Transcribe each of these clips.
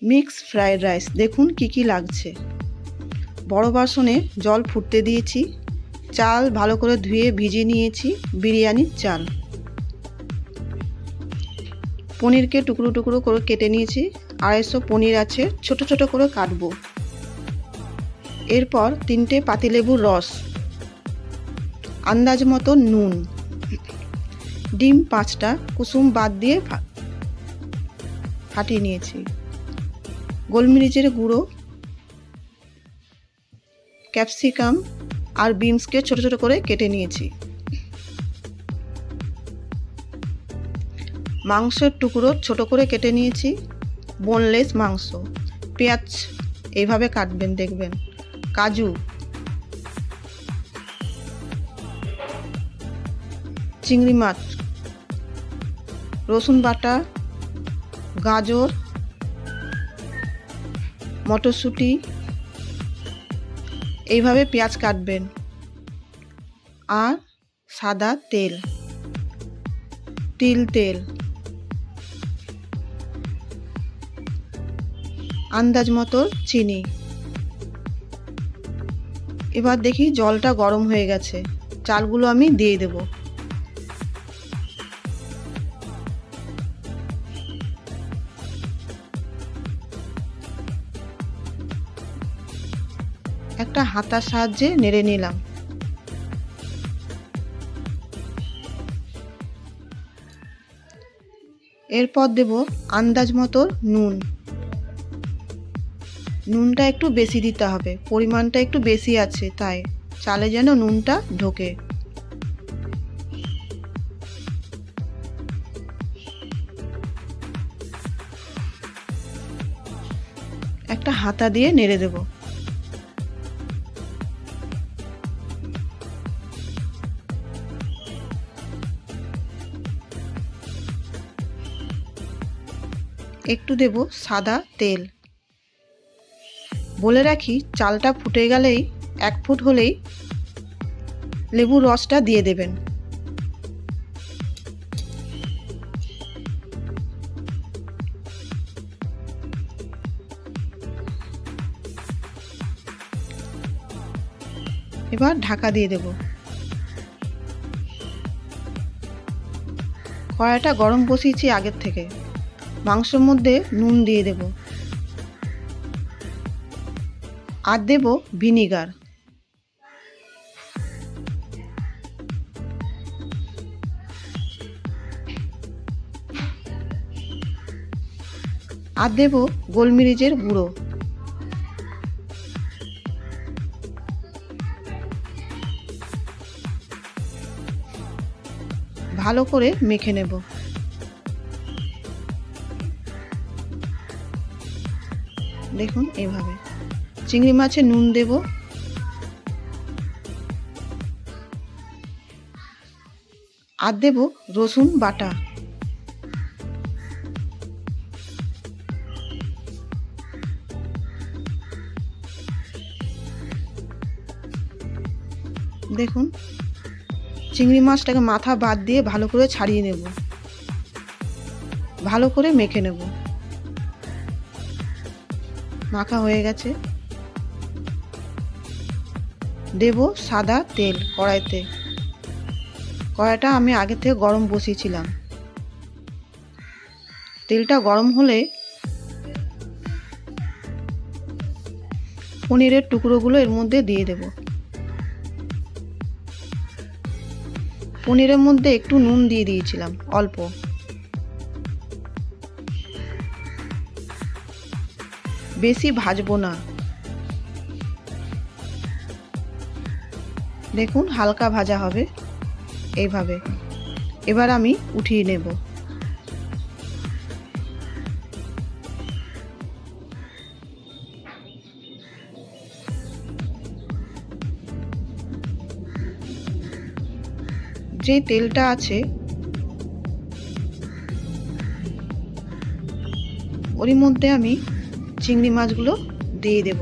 Mix fried rice. দেখুন কি কি লাগছে। বড় বাসনে জল ফুটতে দিয়েছি, চাল ভালো করে ধুয়ে ভিজিয়ে নিয়েছি, বিরিয়ানির চাল। পনিরকে টুকরো টুকরো করে কেটে নিয়েছি, 250 পনির আছে, ছোট ছোট করে কাটবো। এরপর 3টে পাতিলেবুর রস, আন্দাজ মতো নুন, ডিম 5টা কুসুম বাদ দিয়ে ফাটিয়ে নিয়েছি, গোলমরিচের গুঁড়ো, ক্যাপসিকাম আর বিনসকে ছোট ছোট করে কেটে নিয়েছি। মাংসের টুকরো ছোট করে কেটে নিয়েছি, বোনলেস মাংস। পেঁয়াজ এইভাবে কাটবেন, দেখবেন। কাজু, চিংড়ি মাছ, রসুন বাটা, গাজর, মটরশুঁটি, এইভাবে পেঁয়াজ কাটবেন। আর সাদা তেল, তিল তেল, আন্দাজ মতো চিনি। এবার দেখি জলটা গরম হয়ে গেছে, চালগুলো আমি দিয়ে দেব। একটা হাতার সাহায্যে নেড়ে নিলাম। এরপর দেব আন্দাজ মতো নুন। নুনটা একটু বেশি দিতে হবে, পরিমাণটা একটু বেশি আছে, তাই চালে যেন নুনটা ঢোকে। একটা হাতা দিয়ে নেড়ে দেব। একটু দেব সাদা তেল। বলে রাখি, চালটা ফুটে গেলেই 1 ফুট হলেই লেবুর রসটা দিয়ে দেবেন। এবার ঢাকা দিয়ে দেব। কড়াইটা গরম বসিয়েছি আগের থেকে। মাংসের মধ্যে নুন দিয়ে দেব, আর দেব ভিনিগার। আর দেব গোলমরিচের গুঁড়ো। ভালো করে মেখে নেব। দেখুন এইভাবে। চিংড়ি মাছে নুন দেব, আর দেব রসুন বাটা। দেখুন, চিংড়ি মাছটাকে মাথা বাদ দিয়ে ভালো করে ছাড়িয়ে নেব, ভালো করে মেখে নেব। মাখা হয়ে গেছে। দেব সাদা তেল কড়াইতে। কড়াইটা আমি আগে থেকে গরম বসিয়েছিলাম। তেলটা গরম হলে পনিরের টুকরোগুলো এর মধ্যে দিয়ে দেব। পনিরের মধ্যে একটু নুন দিয়ে দিয়েছিলাম, অল্প। বেশি ভাজবো না। দেখুন হালকা ভাজা হবে এইভাবে। এবার আমি উঠিয়ে নেব। যে তেলটা আছে ওর মধ্যে আমি চিংড়ি মাছগুলো দিয়ে দেব।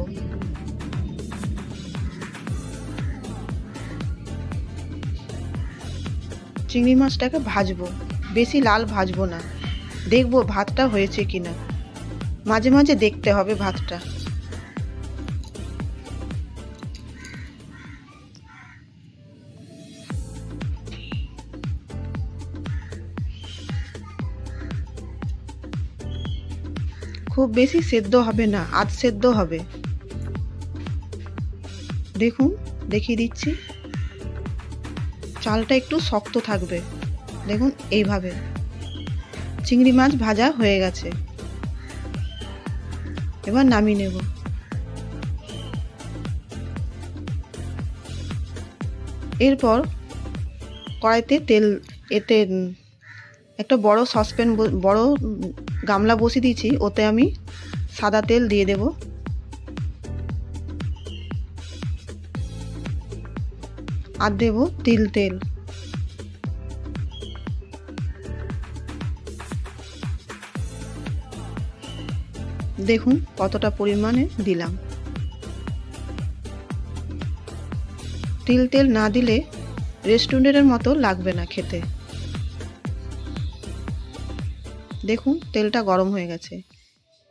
চিংড়ি মাছটাকে ভাজবো, বেশি লাল ভাজবো না। দেখবো ভাতটা হয়েছে কিনা। মাঝে মাঝে দেখতে হবে ভাতটা। খুব বেশি সেদ্ধ হবে না, আধ সেদ্ধ হবে। দেখুন, দেখিয়ে দিচ্ছি, চালটা একটু শক্ত থাকবে। দেখুন এইভাবে চিংড়ি মাছ ভাজা হয়ে গেছে। এবার নামিয়ে নেব। এরপর কড়াইতে একটা বড় সসপ্যান, বড় গামলা বসিয়ে দিয়েছি, ওতে আমি সাদা তেল দিয়ে দেব। আর দেব তিল তেল। দেখুন কতটা পরিমাণে দিলাম। তিল তেল না দিলে রেস্টুরেন্টের মতো লাগবে না খেতে। দেখুন তেলটা গরম হয়ে গেছে।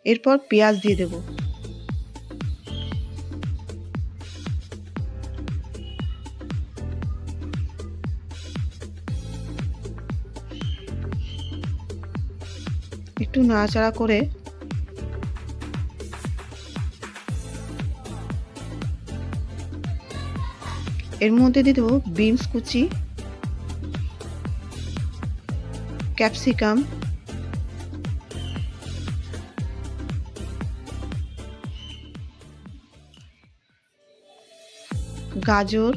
এরপর পেঁয়াজ দিয়ে দেব। একটু নাড়াচাড়া করে এর মধ্যে দিয়ে দেবো বিনস কুচি, ক্যাপসিকাম, গাজর,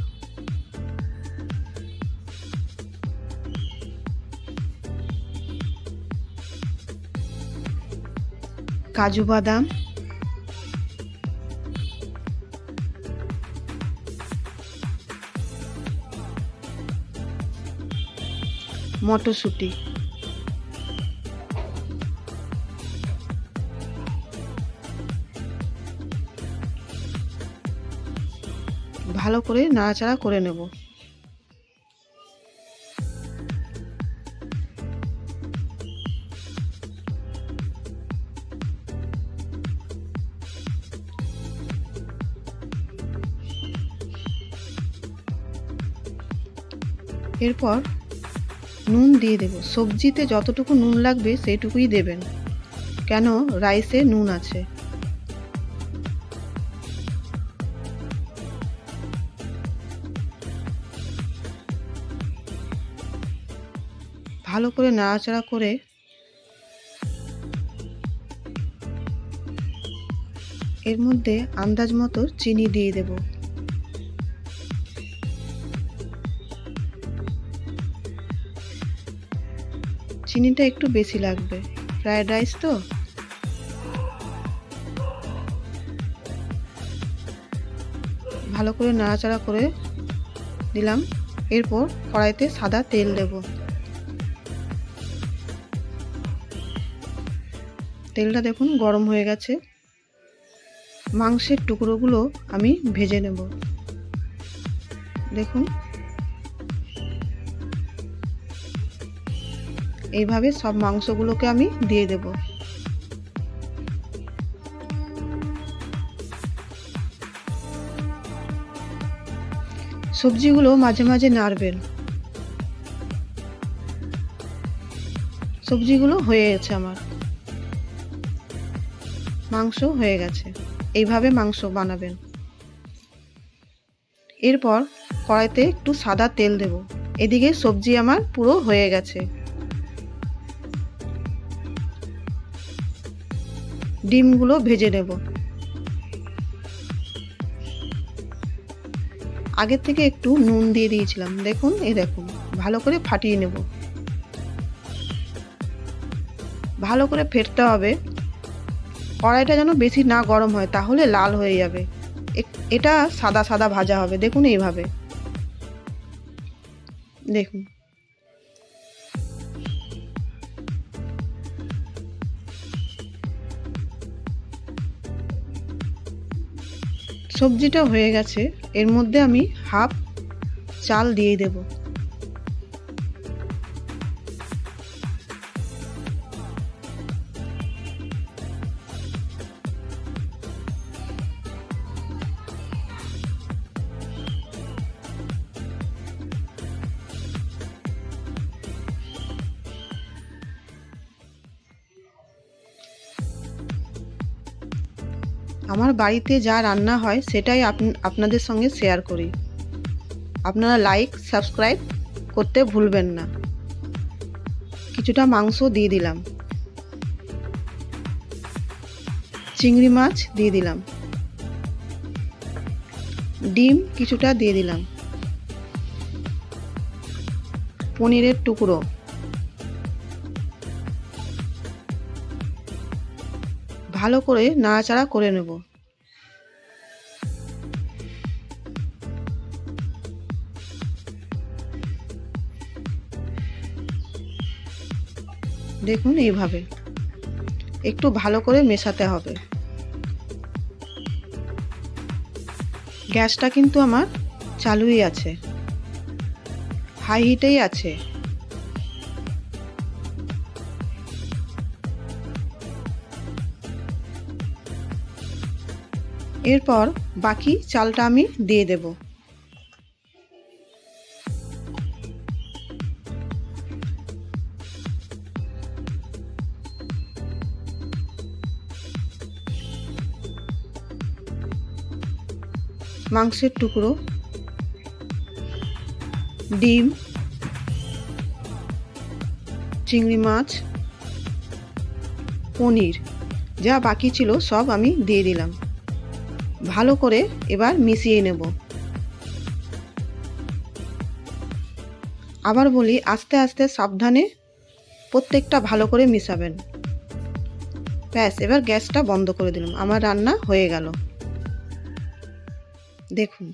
কাজু বাদাম, মটরশুঁটি। ভালো করে নাড়াচাড়া করে নেব। এরপর নুন দিয়ে দেব। সবজিতে যতটুকু নুন লাগবে সেইটুকুই দেবেন, কেন রাইসে নুন আছে। ভালো করে নাড়াচাড়া করে এর মধ্যে আন্দাজ মতো চিনি দিয়ে দেব। চিনিটা একটু বেশি লাগবে, ফ্রায়েড রাইস তো। ভালো করে নাড়াচাড়া করে দিলাম। এরপর কড়াইতে সাদা তেল দেব। তেলটা দেখুন গরম হয়ে গেছে। মাংসের টুকরোগুলো আমি ভেজে নেব। দেখুন এইভাবে সব মাংসগুলোকে আমি দিয়ে দেব। সবজিগুলো মাঝে মাঝে নাড়বেন। সবজিগুলো হয়ে গেছে আমার, মাংস হয়ে গেছে। এইভাবে মাংস বানাবেন। এরপর কড়াইতে একটু সাদা তেল দেব। এদিকে সবজি আমার পুরো হয়ে গেছে। ডিমগুলো ভেজে নেব। আগের থেকে একটু নুন দিয়ে দিয়েছিলাম। দেখুন, এই দেখুন, ভালো করে ফাটিয়ে নেব। ভালো করে ফেটতে হবে, কড়াইটা যেন বেশি না গরম হয়, তাহলে লাল হয়ে যাবে। এটা সাদা সাদা ভাজা হবে। দেখুন এইভাবে, দেখুন। সবজিটা হয়ে গেছে। এর মধ্যে আমি হাফ চাল দিয়ে দেব। আমার বাড়িতে যা রান্না হয় সেটাই আপনাদের সঙ্গে শেয়ার করি। আপনারা লাইক সাবস্ক্রাইব করতে ভুলবেন না। কিছুটা মাংস দিয়ে দিলাম, চিংড়ি মাছ দিয়ে দিলাম, ডিম কিছুটা দিয়ে দিলাম, পনিরের টুকরো, ভালো করে নাড়াচাড়া করে নেব। দেখুন এইভাবে একটু ভালো করে মেশাতে হবে। গ্যাসটা কিন্তু আমার চালুই আছে, হাই হিটেই আছে। এরপর বাকি চালটা আমি দিয়ে দেব। মাংসের টুকরো, ডিম, চিংড়ি মাছ, পনির যা বাকি ছিল সব আমি দিয়ে দিলাম। ভালো করে এবার মিশিয়ে নেব। আবার বলি, আস্তে আস্তে সাবধানে প্রত্যেকটা ভালো করে মিশাবেন। ব্যাস, এবার গ্যাসটা বন্ধ করে দিলাম। আমার রান্না হয়ে গেল। দেখুন।